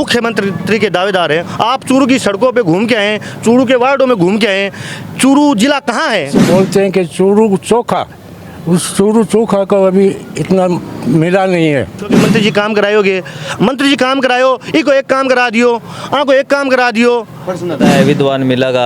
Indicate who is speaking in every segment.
Speaker 1: मुख्यमंत्री के दावेदार हैं। आप चूरू की सड़कों पे घूम के आए, चूरू के वार्डों में घूम के आए, चूरू जिला कहाँ है?
Speaker 2: बोलते हैं कि चूरू चोखा, उस चूरू चोखा को अभी इतना मिला नहीं है।
Speaker 1: क्योंकि मंत्री जी काम करायोगे, मंत्री जी काम करायो, इको एक काम करा दियो, को एक काम करा दियो।
Speaker 3: विद्वान मिलेगा,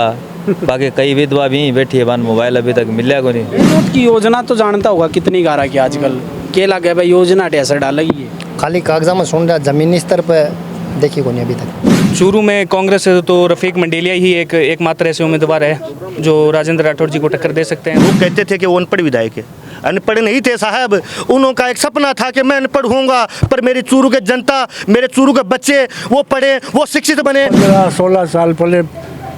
Speaker 3: बाकी कई विधवा भी बैठी है, बान मोबाइल अभी तक मिलेगा को नहीं।
Speaker 4: विद्युत की योजना तो जानता होगा कितनी गारा की आजकल केला के भाई योजना टेसर डालेगी है,
Speaker 5: खाली कागजा में सुन रहा, जमीनी स्तर पर देखी को नहीं अभी तक।
Speaker 6: चूरू में कांग्रेस से तो रफीक मंडेलिया ही एकमात्र ऐसे उम्मीदवार है जो राजेंद्र राठौड़ जी को टक्कर दे सकते हैं।
Speaker 1: वो कहते थे कि वो अनपढ़ विधायक है, अनपढ़ नहीं थे साहब। उनका एक सपना था कि मैं अनपढ़ होऊंगा, पर मेरी चूरू के जनता, मेरे चूरू के बच्चे वो पढ़े, वो शिक्षित बने।
Speaker 2: 15-16 साल पहले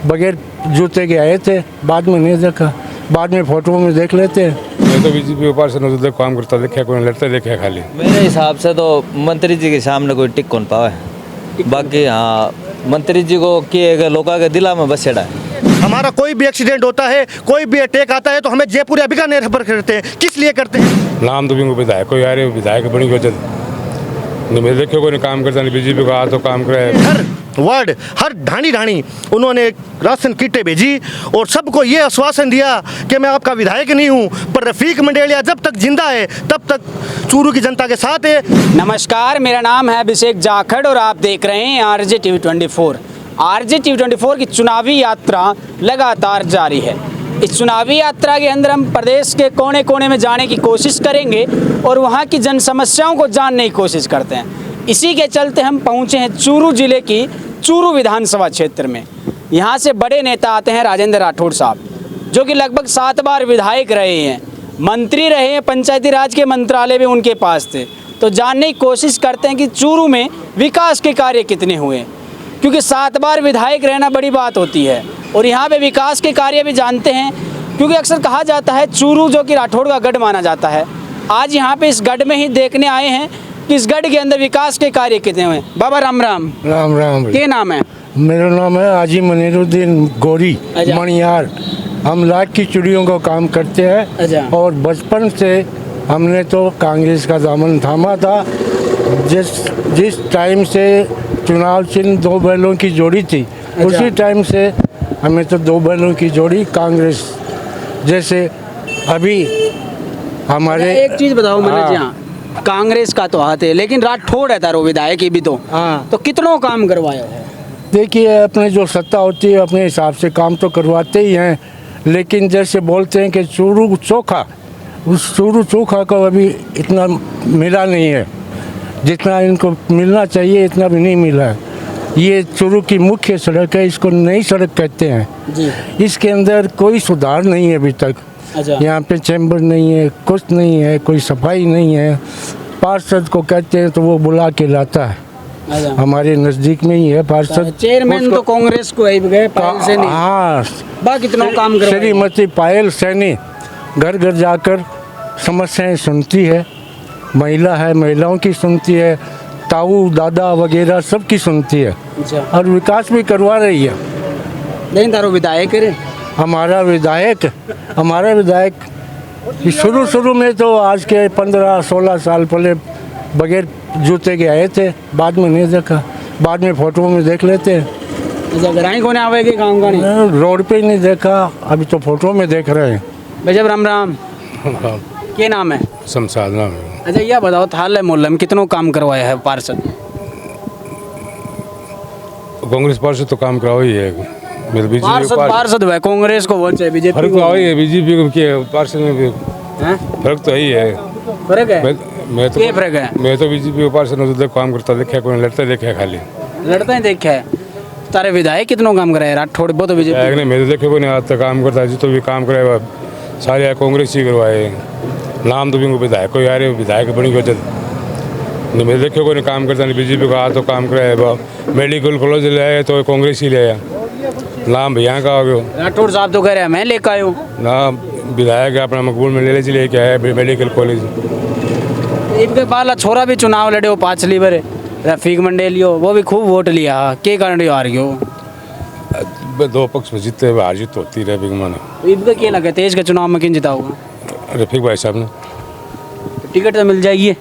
Speaker 2: बगैर जूते के आए थे, बाद में नहीं देखा, बाद में फोटो में देख लेते हैं।
Speaker 7: मैं तो बीजेपी ऊपर से नजर काम करता देखा, कोई लड़ता देखा खाली।
Speaker 3: मेरे हिसाब से तो मंत्री जी के सामने कोई टिक कौन पावे, बाकी हाँ मंत्री जी को कि लोगों के दिला में बस चढ़ा है।
Speaker 1: हमारा कोई भी एक्सीडेंट होता है, कोई भी अटैक आता है तो हमें जयपुर या बीकानेर पर करते हैं। किस लिए करते हैं?
Speaker 7: नाम तो भी विधायक कोई आ रहे विधायक बनी वजह नहीं, मैं देखो कोई काम करता नहीं, बीजेपी का तो काम करे।
Speaker 1: हर वार्ड, हर ढाणी उन्होंने राशन किटें भेजी और सबको ये आश्वासन दिया कि मैं आपका विधायक नहीं हूँ, पर रफीक मंडेलिया जब तक जिंदा है तब तक चूरू की जनता के साथ है।
Speaker 4: नमस्कार, मेरा नाम है अभिषेक जाखड़ और आप देख रहे हैं आरजे टीवी 24। आरजे टीवी 24 की चुनावी यात्रा लगातार जारी है। इस चुनावी यात्रा के अंदर हम प्रदेश के कोने कोने में जाने की कोशिश करेंगे और वहाँ की जन समस्याओं को जानने की कोशिश करते हैं। इसी के चलते हम पहुँचे हैं चूरू जिले की चूरू विधानसभा क्षेत्र में। यहाँ से बड़े नेता आते हैं राजेंद्र राठौड़ साहब, जो कि लगभग 7 बार विधायक रहे हैं, मंत्री रहे हैं, पंचायती राज के मंत्रालय भी उनके पास थे। तो जानने की कोशिश करते हैं कि चूरू में विकास के कार्य कितने हुए, क्योंकि 7 बार विधायक रहना बड़ी बात होती है। और यहाँ पे विकास के कार्य भी जानते हैं, क्योंकि अक्सर कहा जाता है चूरू जो कि राठौड़ का गढ़ माना जाता है। आज यहाँ पे इस गढ़ में ही देखने आए हैं कि इस गढ़ के अंदर विकास के कार्य कितने हुए। बाबा राम राम।
Speaker 2: राम राम।
Speaker 4: क्या नाम है?
Speaker 2: मेरा नाम है हाजी मनीरुद्दीन गोरी मणियार। हम लाख की चूड़ियों का काम करते हैं और बचपन से हमने तो कांग्रेस का दामन थामा था। जिस टाइम से चुनाव चिन्ह 2 बैलों की जोड़ी थी, उसी टाइम से हमें तो 2 बैलों की जोड़ी कांग्रेस। जैसे अभी हमारे
Speaker 4: एक चीज़ बताओ मुझे, यहाँ कांग्रेस का तो हाथ है, लेकिन राठौड़ है तारो विधायक भी तो कितनों काम करवाया है?
Speaker 2: देखिए, अपने जो सत्ता होती है अपने हिसाब से काम तो करवाते ही हैं, लेकिन जैसे बोलते हैं कि चूरू चोखा, उस चूरू चोखा को अभी इतना मिला नहीं है, जितना इनको मिलना चाहिए इतना भी नहीं मिला है। ये चूरू की मुख्य सड़क है, इसको नई सड़क कहते हैं जी। इसके अंदर कोई सुधार नहीं है अभी तक। यहाँ पे चैम्बर नहीं है, कुछ नहीं है, कोई सफाई नहीं है। पार्षद को कहते हैं तो वो बुला के लाता है, हमारे नज़दीक में ही है पार्षद।
Speaker 4: चेयरमैन तो कांग्रेस को ही गए, पायल सैनी।
Speaker 2: हाँ,
Speaker 4: बाकी कितना काम कर
Speaker 2: श्रीमती पायल सैनी घर घर जाकर समस्याएं सुनती है, महिला है, महिलाओं की सुनती है, ताऊ दादा वगैरह सबकी सुनती है और विकास भी करवा रही है।
Speaker 4: लेकिन तारो विधायक है
Speaker 2: हमारा विधायक शुरू में तो आज के 15-16 साल पहले बगैर जूते के आए थे, बाद में नहीं देखा, बाद में फोटो में देख लेते हैं।
Speaker 4: ग्राई कोने आवेगी काम का
Speaker 2: नहीं, रोड पे ही नहीं देखा, अभी तो फोटो में देख रहे हैं।
Speaker 4: भैया राम राम। क्या नाम है?
Speaker 7: शमशाद नाम है।
Speaker 4: अच्छा, यह बताओ थाल मोहल्ले में कितनों काम करवाया है पार्षद?
Speaker 7: कांग्रेस पार्षद तो काम कराओ ही है।
Speaker 4: पार्षद है, कांग्रेस को वोट चाहिए, बीजेपी
Speaker 7: फर्क तो वही है, बीजेपी को पार्षद में भी फर्क तो ही है।
Speaker 4: फर्क है?
Speaker 7: मैं तो बीजेपी के पार्षद नजर काम करता देखा, कोई लड़ता देखा खाली।
Speaker 4: लड़ता ही देखा है। तारे विधायक कितनों काम कराए? राठौड़ बहुत बीजेपी
Speaker 7: नहीं, मैं तो देखे कोई नहीं आता काम करता, जितो भी काम कराए सारे कांग्रेस ही करवाए। नाम तो भी विधायक कोई आ रहे विधायक बनी वजह नहीं, मैं देखे कोई काम करता नहीं, बीजेपी का तो काम कराया। मेडिकल कॉलेज ले आए तो कांग्रेस ही ले आया, नाम भैया का हो गया।
Speaker 4: राठौड़ साहब तो कह रहे हैं मैं लेकर आया हूँ
Speaker 7: ना, विधायक अपना मकबूल में लेके आया मेडिकल कॉलेज।
Speaker 4: इनके बाला छोरा भी चुनाव लड़े हो 5 लीवर रफीक मंडेलियो, वो भी खूब वोट लिया, के कारण हार गयो?
Speaker 7: 2 पक्ष में जीते हार जीत होती रहे बिगमान।
Speaker 4: इनका क्या लगा तेज के चुनाव में किन जिता होगा?
Speaker 7: रफीक भाई साहब ने।
Speaker 4: टिकट तो मिल जाएगी,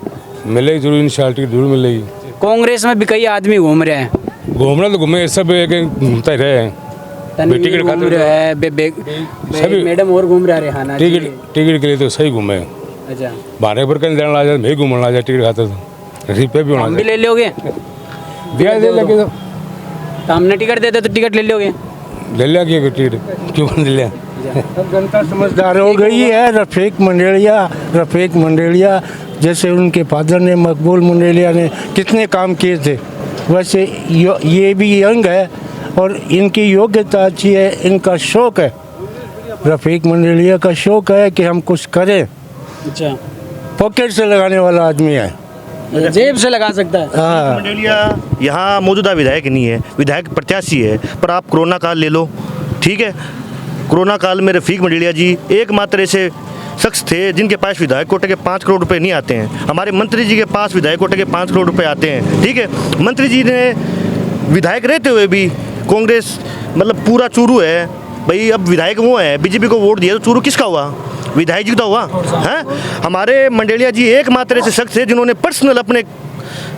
Speaker 7: मिलेगी जरूर, इंशाल्लाह टिकट जरूर मिलेगी।
Speaker 4: कांग्रेस में भी कई आदमी घूम रहे हैं,
Speaker 7: घूमना तो घूमे सब एक घूमता ही रहे।
Speaker 4: तनवीर
Speaker 7: टिकट
Speaker 4: घूम
Speaker 7: खाते
Speaker 4: रहा है,
Speaker 7: सभी-
Speaker 4: मैडम और घूम रहा है, रेहाना जी।
Speaker 7: टिकट के लिए तो सही घूमे।
Speaker 4: अच्छा,
Speaker 7: भाड़े पर कहीं देना ला जाए, मैं घूमना ला जाए टिकट खाते तो रिसीप पे भी होना
Speaker 4: हम भी
Speaker 7: चाहिए।
Speaker 4: ले लोगे?
Speaker 7: दिया दे लगे
Speaker 4: तो हमने टिकट देते तो टिकट ले लोगे?
Speaker 7: ले लिया कि टिकट क्यों ले लिया।
Speaker 2: अब जनता समझदार हो गई है। रफीक मंडेलिया जैसे उनके फादर ने, मकबूल मंडेलिया ने कितने काम किए थे, वैसे ये भी यंग है और इनकी योग्यता अच्छी है, इनका शौक है। रफीक मंडेलिया का शौक है कि हम कुछ करें।
Speaker 4: अच्छा,
Speaker 2: पॉकेट से लगाने वाला आदमी है।
Speaker 4: जेब से लगा सकता है।
Speaker 2: हाँ,
Speaker 1: मंडेलिया यहाँ मौजूदा विधायक नहीं है, विधायक प्रत्याशी है। पर आप कोरोना काल ले लो, ठीक है। कोरोना काल में रफीक मंडेलिया जी एकमात्र ऐसे शख्स थे जिनके पास विधायक कोटे के 5 करोड़ रुपए नहीं आते हैं। हमारे मंत्री जी के पास विधायक कोटे के 5 करोड़ रुपए आते हैं, ठीक है। मंत्री जी ने विधायक रहते हुए भी कांग्रेस मतलब पूरा चूरू है भाई। अब विधायक वो है, बीजेपी को वोट दिया तो चूरू किसका हुआ? विधायक जी का हुआ है। हमारे मंडेलिया जी एकमात्र ऐसे शख्स थे जिन्होंने पर्सनल अपने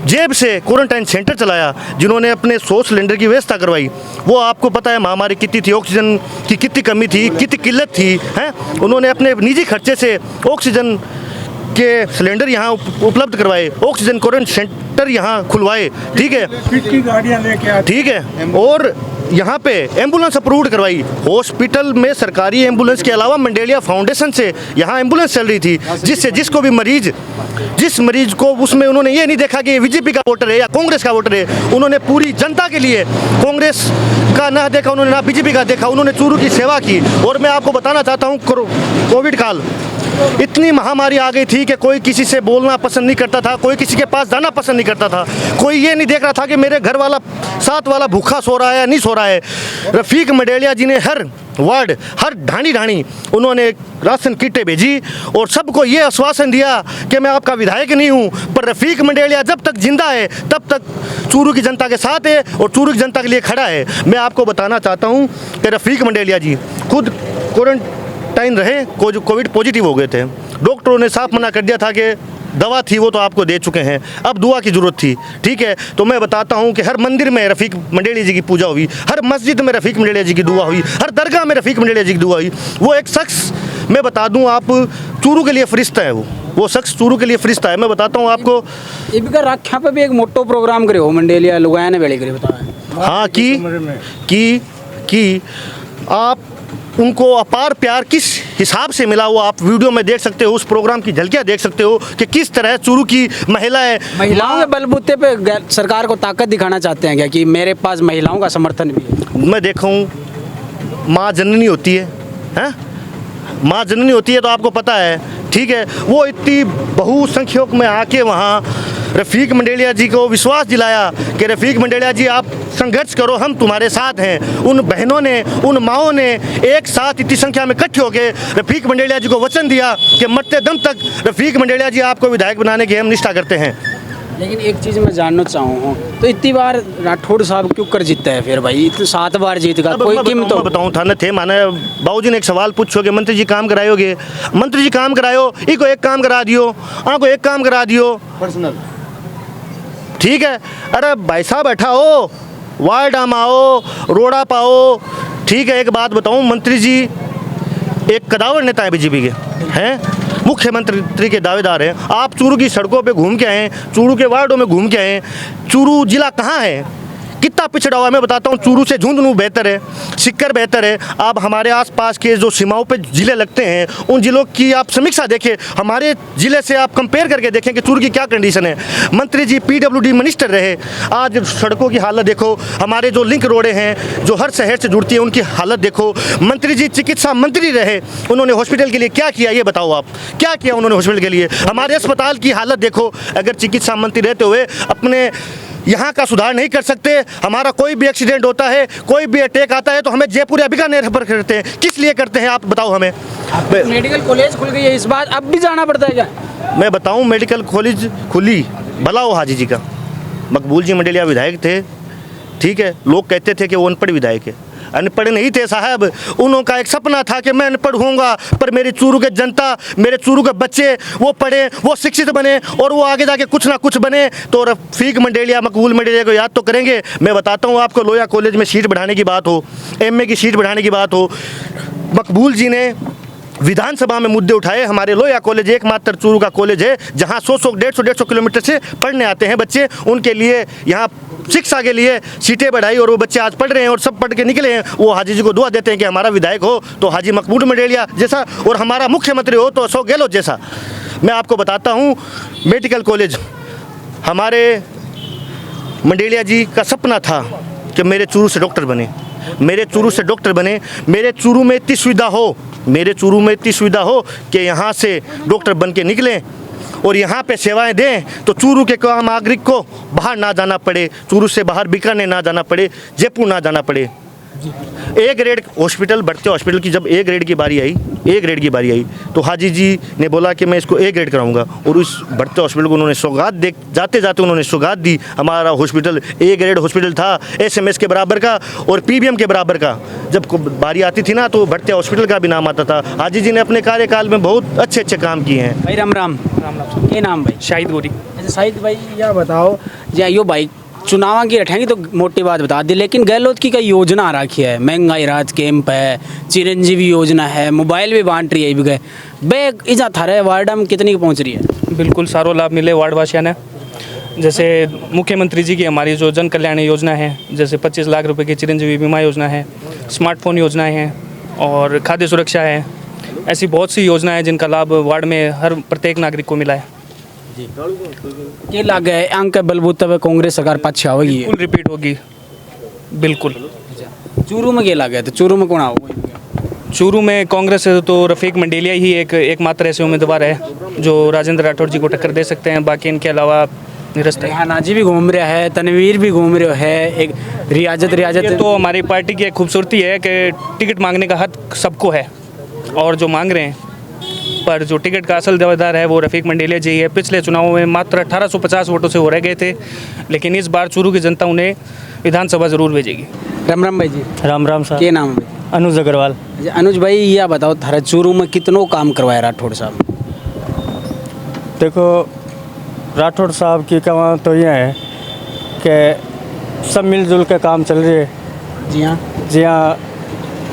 Speaker 1: जेब से क्वारंटाइन सेंटर चलाया, जिन्होंने अपने 100 सिलेंडर की व्यवस्था करवाई। वो आपको पता है महामारी कितनी थी, ऑक्सीजन की कितनी कमी थी, कितनी किल्लत थी, हैं। उन्होंने अपने निजी खर्चे से ऑक्सीजन के सिलेंडर यहाँ उपलब्ध करवाए, ऑक्सीजन क्वारंटाइन सेंटर यहाँ खुलवाए, ठीक है,
Speaker 2: गाड़ियाँ लेके
Speaker 1: ठीक है। और यहाँ पे एम्बुलेंस अप्रूव्ड करवाई। हॉस्पिटल में सरकारी एम्बुलेंस के अलावा मंडेलिया फाउंडेशन से यहाँ एम्बुलेंस चल रही थी, जिससे जिसको भी जिस मरीज को उसमें उन्होंने ये नहीं देखा कि ये बीजेपी का वोटर है या कांग्रेस का वोटर है। उन्होंने पूरी जनता के लिए कांग्रेस का ना देखा उन्होंने, ना बीजेपी का देखा, उन्होंने चूरू की सेवा की। और मैं आपको बताना चाहता हूँ, कोविड काल इतनी महामारी आ गई थी कि कोई किसी से बोलना पसंद नहीं करता था, कोई किसी के पास जाना पसंद नहीं करता था, कोई ये नहीं देख रहा था कि मेरे घर वाला साथ वाला भूखा सो रहा है या नहीं सो रहा है। रफीक मंडेलिया जी ने हर वार्ड, हर ढाणी उन्होंने राशन किटें भेजी और सबको ये आश्वासन दिया कि मैं आपका विधायक नहीं हूँ, पर रफीक मंडेलिया जब तक जिंदा है तब तक चूरू की जनता के साथ है और चूरू की जनता के लिए खड़ा है। मैं आपको बताना चाहता हूँ कि रफीक मंडेलिया जी खुद क्वारंटाइन रहे, कोविड पॉजिटिव हो गए थे। डॉक्टरों ने साफ मना कर दिया था कि दवा थी वो तो आपको दे चुके हैं, अब दुआ की ज़रूरत थी, ठीक है। तो मैं बताता हूँ कि हर मंदिर में रफीक मंडेलिया जी की पूजा हुई, हर मस्जिद में रफीक मंडेलिया जी की दुआ हुई, हर दरगाह में रफीक मंडेलिया जी की दुआ हुई। वो एक शख्स, मैं बता दूँ आप, चूरू के लिए फरिश्ता है। वो शख्स चूरू के लिए फरिश्ता है। मैं बताता हूँ आपको,
Speaker 4: इनका रक्षा पे भी एक मोटो प्रोग्राम करे हो मंडेलिया लुगाया ने बेड़े करे बताया।
Speaker 1: हाँ कि आप उनको अपार प्यार किस हिसाब से मिला, वो आप वीडियो में देख सकते हो, उस प्रोग्राम की झलकियाँ देख सकते हो कि किस तरह चूरू की महिलाएं
Speaker 4: महिलाओं के बलबूते पे सरकार को ताकत दिखाना चाहते हैं क्या कि मेरे पास महिलाओं का समर्थन भी है?
Speaker 1: मैं देखा हूँ, माँ जननी होती है, हैं, माँ जननी होती है तो आपको पता है, ठीक है। वो इतनी बहुसंख्यक में आके वहाँ रफीक मंडेलिया जी को विश्वास दिलाया कि रफीक मंडेलिया जी आप संघर्ष करो, हम तुम्हारे साथ हैं। उन बहनों ने, उन माओं ने एक साथ इतनी संख्या में इकट्ठे होकर रफीक मंडेलिया जी को वचन दिया कि मरते दम तक रफीक मंडेलिया जी आपको विधायक बनाने की हम निष्ठा करते हैं।
Speaker 4: लेकिन एक चीज़ मैं जानना चाहूँ, तो इतनी बार राठौड़ साहब क्यों कर जीतता है फिर भाई? इतने 7 बार जीत का कोई कीमत
Speaker 1: मैं बताऊँ थाने थे माने बाबूजी ने एक सवाल पूछो कि मंत्री जी काम करायोगे, मंत्री जी काम करायो, इको एक काम करा दियो, को एक काम करा दियो पर्सनल, ठीक है। अरे भाई साहब बैठा हो, वार्ड आओ, रोड़ा पाओ, ठीक है। एक बात बताऊं, मंत्री जी एक कदावर नेता है बीजेपी के, हैं, मुख्यमंत्री के दावेदार हैं। आप चूरू की सड़कों पे घूम के आए, चूरू के वार्डों में घूम के आए, चूरू जिला कहाँ है, कितना पिछड़ा हुआ है। मैं बताता हूँ, चूरू से झुंझुनू बेहतर है, सिक्कर बेहतर है। आप हमारे आसपास के जो सीमाओं पे ज़िले लगते हैं, उन ज़िलों की आप समीक्षा देखें, हमारे ज़िले से आप कंपेयर करके देखें कि चूरू की क्या कंडीशन है। मंत्री जी PWD मिनिस्टर रहे, आज सड़कों की हालत देखो, हमारे जो लिंक रोडें हैं जो हर शहर से जुड़ती है उनकी हालत देखो। मंत्री जी चिकित्सा मंत्री रहे, उन्होंने हॉस्पिटल के लिए क्या किया ये बताओ, आप क्या किया उन्होंने हॉस्पिटल के लिए? हमारे अस्पताल की हालत देखो। अगर चिकित्सा मंत्री रहते हुए अपने यहाँ का सुधार नहीं कर सकते, हमारा कोई भी एक्सीडेंट होता है, कोई भी अटैक आता है तो हमें जयपुर या बीकानेर रेफर करते हैं, किस लिए करते हैं आप बताओ हमें?
Speaker 4: मेडिकल कॉलेज खुल गई है, इस बार अब भी जाना पड़ता है क्या?
Speaker 1: मैं बताऊं, मेडिकल कॉलेज खुली, भला हो हाजी जी का, मकबूल जी मंडेलिया विधायक थे, ठीक है। लोग कहते थे कि वो अनपढ़ विधायक है। अनपढ़ नहीं थे साहब, उनका एक सपना था कि मैं अनपढ़ होऊंगा पर मेरी चूरू के जनता, मेरे चूरू के बच्चे वो पढ़े, वो शिक्षित बने और वो आगे जाके कुछ ना कुछ बने। तो रफीक मंडेलिया, मकबूल मंडेलिया को याद तो करेंगे। मैं बताता हूँ आपको, लोया कॉलेज में सीट बढ़ाने की बात हो, एमए की सीट बढ़ाने की बात हो, मकबूल जी ने विधानसभा में मुद्दे उठाए। हमारे लोया कॉलेज एकमात्र चूरू का कॉलेज है जहाँ 100-150 किलोमीटर से पढ़ने आते हैं बच्चे, उनके लिए यहाँ शिक्षा के लिए सीटें बढ़ाई और वो बच्चे आज पढ़ रहे हैं और सब पढ़ के निकले हैं। वो हाजी जी को दुआ देते हैं कि हमारा विधायक हो तो हाजी मकबूल मंडेलिया जैसा और हमारा मुख्यमंत्री हो तो अशोक गहलोत जैसा। मैं आपको बताता हूँ, मेडिकल कॉलेज हमारे मंडेलिया जी का सपना था कि मेरे चूरू से डॉक्टर बने, मेरे चूरू से डॉक्टर बने, मेरे चूरू में इतनी सुविधा हो, मेरे चूरू में इतनी सुविधा हो कि यहाँ से डॉक्टर बन के निकलें और यहाँ पे सेवाएं दें तो चूरू के आम नागरिक को बाहर ना जाना पड़े, चूरू से बाहर बीकानेर ना जाना पड़े, जयपुर ना जाना पड़े। ए ग्रेड हॉस्पिटल, बढ़ते हॉस्पिटल की जब ए ग्रेड की बारी आई तो हाजी जी ने बोला कि मैं इसको ए ग्रेड कराऊंगा और उस बढ़ते हॉस्पिटल को उन्होंने सौगात दे, जाते जाते उन्होंने सौगात दी। हमारा हॉस्पिटल ए ग्रेड हॉस्पिटल था, SMS के बराबर का और PBM के बराबर का। जब बारी आती थी ना तो बढ़ते हॉस्पिटल का भी नाम आता था। हाजी जी ने अपने कार्यकाल में बहुत अच्छे अच्छे काम किए हैं।
Speaker 4: भाई राम राम ये नाम भाई
Speaker 6: शाहिद गोरी।
Speaker 4: अच्छा शाहिद भाई यह बताओ जी, यो भाई चुनाव की रखेंगे तो मोटी बात बता दी, लेकिन गहलोत की कई योजना आ रखी है, महंगाई राहत कैंप है, चिरंजीवी योजना है, मोबाइल भी बांट रही है भी गए बे इजा थारे वार्ड में कितनी पहुंच रही है?
Speaker 6: बिल्कुल सारो लाभ मिले वार्ड वासियों ने। जैसे मुख्यमंत्री जी की हमारी जो जन कल्याण योजना है, जैसे 25 लाख रुपए की चिरंजीवी बीमा योजना है, स्मार्टफोन योजनाएं हैं और खाद्य सुरक्षा है। ऐसी बहुत सी योजनाएं हैं जिनका लाभ वार्ड में हर प्रत्येक नागरिक को मिला है।
Speaker 4: ये लागे है अंक बलबूते पे कांग्रेस सरकार पाछे आवेगी,
Speaker 6: बिल्कुल रिपीट होगी, बिल्कुल।
Speaker 4: चूरू में क्या लागे तो चूरू में कौन आओगे?
Speaker 6: चूरू में कांग्रेस से तो रफीक मंडेलिया ही एकमात्र ऐसे उम्मीदवार है जो राजेंद्र राठौर जी को टक्कर दे सकते हैं। बाकी इनके अलावा निरस्त है।
Speaker 4: रेहाना जी भी घूम रहा है, तनवीर भी घूम रहा है, एक रियाजत
Speaker 6: ये तो हमारी पार्टी की एक खूबसूरती है कि टिकट मांगने का हक सबको है और जो मांग रहे हैं, पर जो टिकट का असल दावेदार है वो रफीक मंडेलिया जी है। पिछले चुनावों में मात्र 1850 वोटों से वो रह गए थे, लेकिन इस बार चूरू की जनता उन्हें विधानसभा जरूर भेजेगी।
Speaker 4: राम राम भाई जी।
Speaker 8: राम राम साहब।
Speaker 4: क्या नाम है भाई?
Speaker 8: अनुज अग्रवाल।
Speaker 4: अच्छा, अनुज भाई यह बताओ थारे चूरू में कितनों काम करवाया राठौड़ साहब?
Speaker 8: देखो राठौड़ साहब की कमा तो यह है कि सब मिलजुल के काम चल रही है।
Speaker 4: जी हाँ।
Speaker 8: जी हाँ।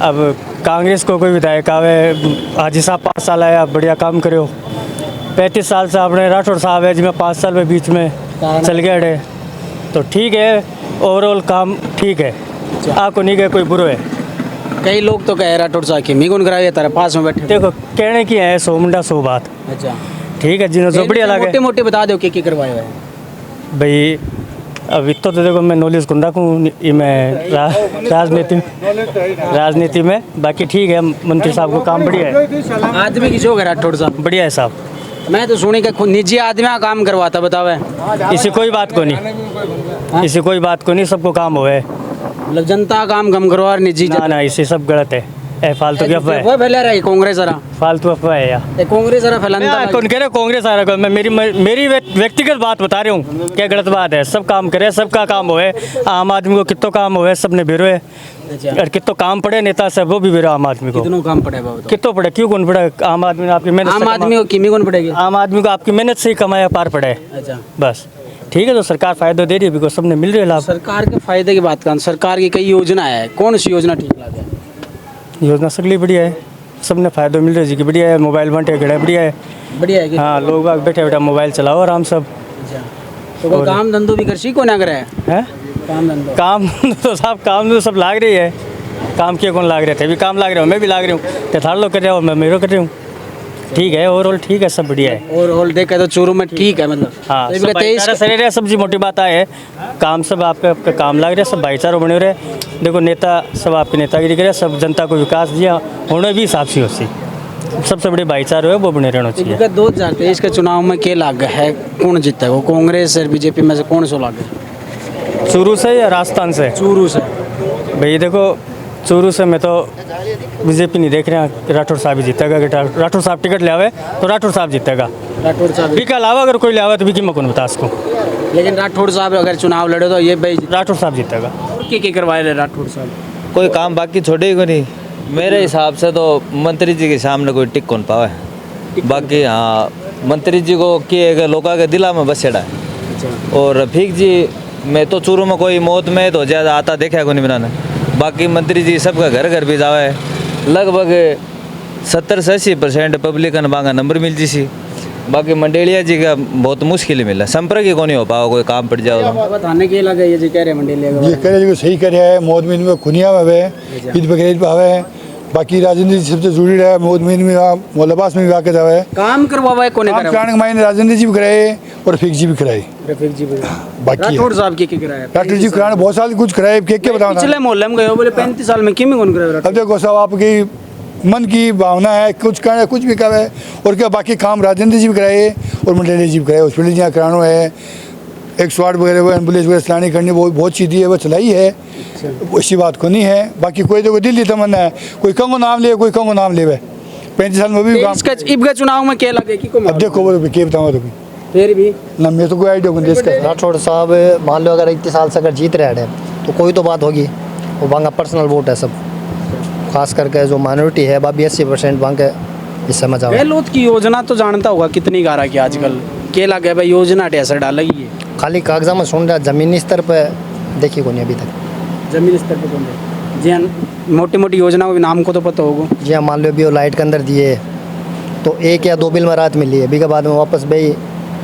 Speaker 8: अब कांग्रेस को कोई विधायक आवे, हाजी साहब 5 साल आया, बढ़िया काम करे हो। 35 साल से आपने राठौड़ साहब है जिसमें 5 साल में बीच में चल गए है, तो ठीक है, ओवरऑल काम ठीक है, आपको नहीं गए कोई बुरो है।
Speaker 4: कई लोग तो कह राठौड़ साहब की मी कौन कराया तारा पास में बैठे।
Speaker 8: देखो कहने की है 100 मुंडा 100 बात।
Speaker 4: अच्छा
Speaker 8: ठीक है, जिन्होंने जो बढ़िया लगे
Speaker 4: मोटे मोटे बता दो क्या करवाया है
Speaker 8: भाई। अब इतना तो देखो मैं नॉलेज कौन रखूँ मैं राजनीति में, बाकी ठीक है, मंत्री साहब को काम बढ़िया है।
Speaker 4: आदमी की जो है राठौड़ साहब
Speaker 8: बढ़िया है साहब।
Speaker 4: मैं तो सुनी कि खुद निजी आदमी काम करवाता, बतावे
Speaker 8: इसी कोई बात को नहीं, इसी कोई बात को नहीं, सबको काम होए,
Speaker 4: मतलब जनता काम कम करवा और निजी
Speaker 8: ना इसे सब गलत है। ए फालतू की अफवाह है,
Speaker 4: वो फैला रही कांग्रेस वाला,
Speaker 8: फालतू अफवाह है यार।
Speaker 4: कांग्रेस वाला फैलाना
Speaker 8: कौन कह रहे कांग्रेस आ रहा है? मैं मेरी व्यक्तिगत बात बता रही हूँ, क्या गलत बात है? सब काम करे, सबका काम होए, आम आदमी को कितो काम होए, सबने बेरो है और कितो काम पड़े नेता से वो भी बेरो आम आदमी को
Speaker 4: कितनों काम पड़ेगा बताओ?
Speaker 8: कितो पड़े, क्यों कौन पड़े? आम आदमी ने आपकी मेहनत,
Speaker 4: आम आदमी को किमी कौन पड़ेगी?
Speaker 8: आम आदमी को आपकी मेहनत से ही कमाया पार पड़े।
Speaker 4: अच्छा
Speaker 8: बस ठीक है, तो सरकार फायदा दे रही है, बिकॉज सबने मिल रहे लाभ।
Speaker 4: सरकार के फायदे की बात कर, सरकार की कई योजना है, कौन सी योजना ठीक लगे?
Speaker 8: योजना सगली बढ़िया है, सबने फायदा मिल रहा है जी की, बढ़िया है। मोबाइल बांटे गड़ा बढ़िया है,
Speaker 4: बढ़िया है कि?
Speaker 8: हाँ, लोग बाग बैठे बैठे मोबाइल चलाओ आराम सब।
Speaker 4: अच्छा तो कोई काम धंधो भी कर सी को ना करे
Speaker 8: है
Speaker 4: काम धंधो?
Speaker 8: काम तो साहब काम तो सब लाग रही है, काम किए कौन लाग रहे थे? भी काम लाग रहे हो, मैं भी लाग रही हूँ, तेथार लोग कर रहे हो, मैं मेरे कर रही हूँ। ठीक है, ओवरऑल ठीक है, सब बढ़िया है।
Speaker 4: ओवरऑल देखे तो चूरू में ठीक है, मतलब
Speaker 8: हाँ,
Speaker 4: तो
Speaker 8: सब भाईचारा शरीर है, सबसे मोटी बात है काम सब आपके काम लग रहे, सब भाईचारा बने रहे। देखो नेता सब आपकी नेतागिरी करे, सब जनता को विकास दिया होने भी हिसाब से होती, सबसे बड़े भाईचारा है वो बने रहना चाहिए।
Speaker 4: 2023 के चुनाव में क्या लाग है, कौन जीता है? कांग्रेस और बीजेपी में से कौन सा लाग है?
Speaker 8: चूरू से या राजस्थान से?
Speaker 4: चूरू से।
Speaker 8: भाई देखो चूरू से मैं तो बीजेपी नहीं देख रहे हैं, राठौड़ साहब ही जीतेगा। राठौड़ साहब टिकट ले आवे तो राठौड़ साहब जीतेगा।
Speaker 4: राठौड़ साहब
Speaker 8: भी का अलावा अगर कोई ले आवे तो भी मैं कौन बता उसको,
Speaker 4: लेकिन राठौड़ साहब अगर चुनाव लड़े तो ये भाई
Speaker 8: राठौड़ साहब जीतेगा।
Speaker 4: क्या करवाए रहे राठौड़ साहब?
Speaker 3: कोई काम बाकी छोड़े ही को नहीं। मेरे हिसाब से तो मंत्री जी के सामने कोई टिक कौन पावे। बाकी हाँ, मंत्री जी को किए लोगों के दिला में बसेड़ा है। और रफीक जी मैं तो चूरू में कोई मौत में तो ज़्यादा आता देखा को नहीं मैंने। बाकी मंत्री जी सबका घर घर भी जावे, लगभग 70 से 80% पब्लिक ने बांगा नंबर मिल जी सी। बाकी मंडेलिया जी का बहुत मुश्किल मिला, संपर्क ही को नहीं हो पाओ, कोई काम पड़ जाओ तो।
Speaker 4: बताने के लगे ये जी कह रहे हैं मंडेलिया
Speaker 9: ये कह रहे सही कर है। मौत में इनमें खुनिया में ईद बकरीद में आवे। बाकी राजनीति सबसे जरूरी है। मौत में मोलबास में भी आके जावे।
Speaker 4: काम करवावा है कोने
Speaker 9: काम कराने के मायने राजेंद्र जी भी कराए और रफीक जी भी कराए।
Speaker 4: रफीक जी भी
Speaker 9: बाकी
Speaker 4: राठौड़ साहब की कराया।
Speaker 9: डॉक्टर जी कराने बहुत साल कुछ कराए। के बताओ
Speaker 4: पिछले मोहल्ले में गए हो बोले 35 साल में किमी कौन कराया।
Speaker 9: अब देखो साहब आपकी मन की भावना है, कुछ करे कुछ भी करे। और क्या बाकी काम राजेंद्र जी भी कराए और मंडेलिया जी भी कराए। हॉस्पिटल जहाँ कराना है, 108 वगैरह एम्बुलेंस वगैरह चलानी करनी बहुत सीधी है, वो चलाई है। ऐसी बात को नहीं है। बाकी कोई देखो दिल्ली तमन्ना है, कोई कंगो नाम ले, कोई कंगो नाम ले। 35 साल में भी काम।
Speaker 4: इसका चुनाव में क्या लगे कि
Speaker 9: अब देखो वो क्या बताऊँ तो
Speaker 4: फिर भी
Speaker 9: ना, मैं तो कोई आइडिया को देश का।
Speaker 5: राठौड़ साहब मान लो अगर 21 साल से अगर जीत रहे हैं तो कोई तो बात होगी। वो बांगा पर्सनल वोट है सब, खास करके जो माइनॉरिटी है वह भी 80% बांगे इस समझ आओ।
Speaker 4: गहलोत की योजना तो जानता होगा कितनी गारा की आजकल के लगे भाई योजना असर डालेगी है।
Speaker 5: खाली कागजा में सुन रहा, ज़मीनी स्तर पर देखी को नहीं अभी तक।
Speaker 4: जमीन स्तर पे कौन है जी हाँ, मोटी मोटी योजनाओं के नाम को तो पता होगा।
Speaker 5: जी हाँ, मान लो अभी वो लाइट के अंदर दिए तो 1 या 2 बिल में राहत मिली है। अभी के बाद में वापस भाई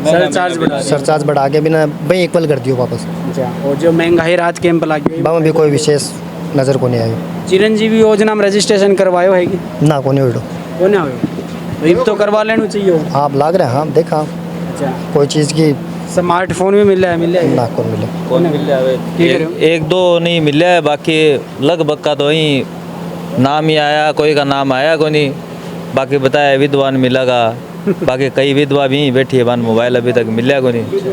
Speaker 5: सरचार्ज बढ़ा के बिना भाई इक्वल कर दियो वापस।
Speaker 4: और जो महंगाई राहत कैंप लगे
Speaker 5: में भी कोई विशेष नज़र को नहीं आई।
Speaker 4: चिरंजीवी योजना में रजिस्ट्रेशन करवायो है कि
Speaker 5: ना को नहीं उड़ो
Speaker 4: वो ना हो तो करवा लेना चाहिए।
Speaker 5: आप लाग रहे हैं। हाँ देखा
Speaker 4: अच्छा,
Speaker 5: कोई चीज़ की
Speaker 4: स्मार्टफोन भी मिल रहा है
Speaker 5: ना कौन मिले।
Speaker 3: कौन मिल जाए, एक दो नहीं मिला है। बाकी लगभग का तो वही नाम ही आया, कोई का नाम आया को नहीं। बाकी बताया विद्वान मिलेगा, बाकी कई विधवा भी बैठी है, मोबाइल अभी तक मिला को नहीं।